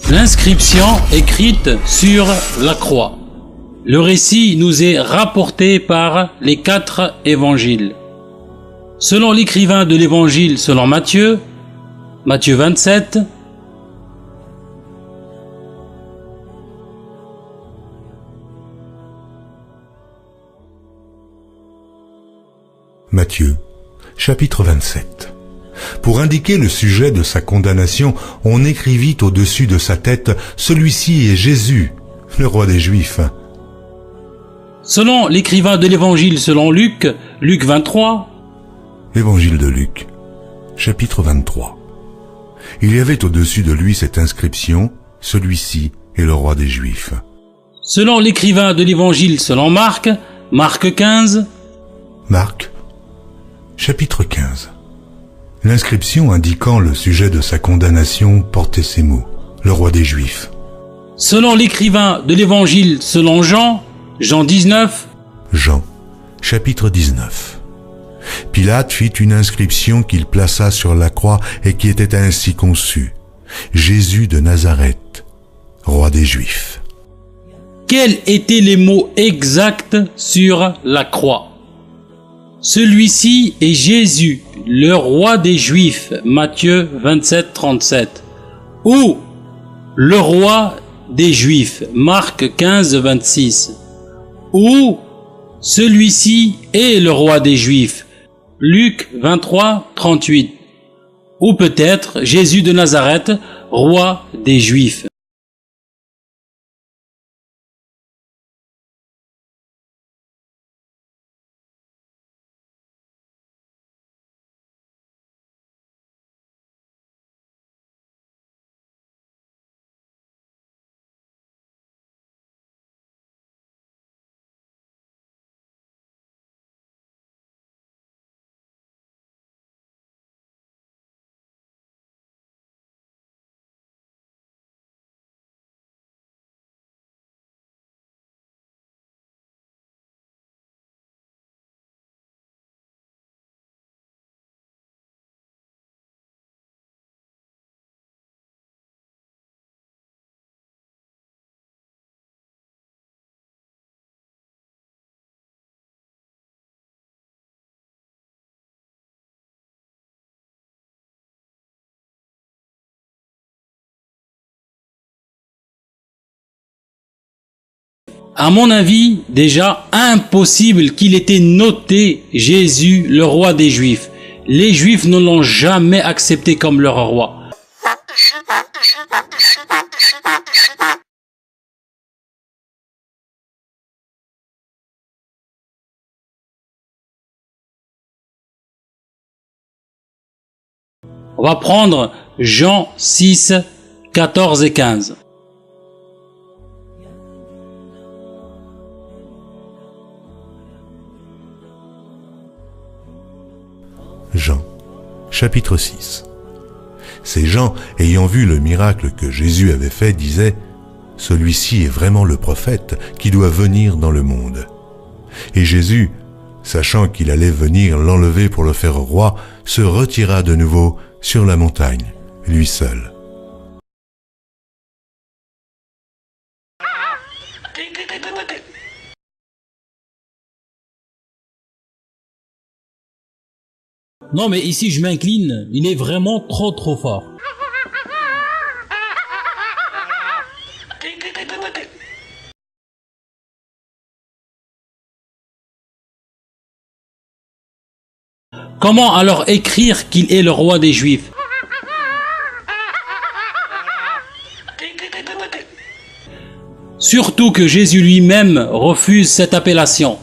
L'inscription écrite sur la croix. Le récit nous est rapporté par les 4 évangiles. Selon l'écrivain de l'évangile selon Matthieu, Matthieu 27, Matthieu, chapitre 27. Pour indiquer le sujet de sa condamnation, on écrivit au-dessus de sa tête « Celui-ci est Jésus, le roi des Juifs ». Selon l'écrivain de l'évangile selon Luc, Luc 23, Évangile de Luc, chapitre 23. Il y avait au-dessus de lui cette inscription « Celui-ci est le roi des Juifs ». selon l'écrivain de l'évangile selon Marc, Marc 15, Marc, chapitre 15. L'inscription indiquant le sujet de sa condamnation portait ces mots « Le roi des Juifs ». selon l'écrivain de l'évangile selon Jean, Jean 19, Jean, chapitre 19. Pilate fit une inscription qu'il plaça sur la croix et qui était ainsi conçue. Jésus de Nazareth, roi des Juifs. Quels étaient les mots exacts sur la croix? Celui-ci est Jésus, le roi des Juifs, Matthieu 27, 37. Ou le roi des Juifs, Marc 15, 26. Ou celui-ci est le roi des Juifs, Luc 23, 38. Ou peut-être Jésus de Nazareth, roi des Juifs. À mon avis, déjà impossible qu'il était noté Jésus, le roi des Juifs. Les Juifs ne l'ont jamais accepté comme leur roi. On va prendre Jean 6, 14 et 15. Jean, chapitre 6. Ces gens, ayant vu le miracle que Jésus avait fait, disaient « Celui-ci est vraiment le prophète qui doit venir dans le monde. » Et Jésus, sachant qu'il allait venir l'enlever pour le faire roi, se retira de nouveau sur la montagne, lui seul. Non mais ici je m'incline, il est vraiment trop fort. Comment alors écrire qu'il est le roi des Juifs? Surtout que Jésus lui-même refuse cette appellation.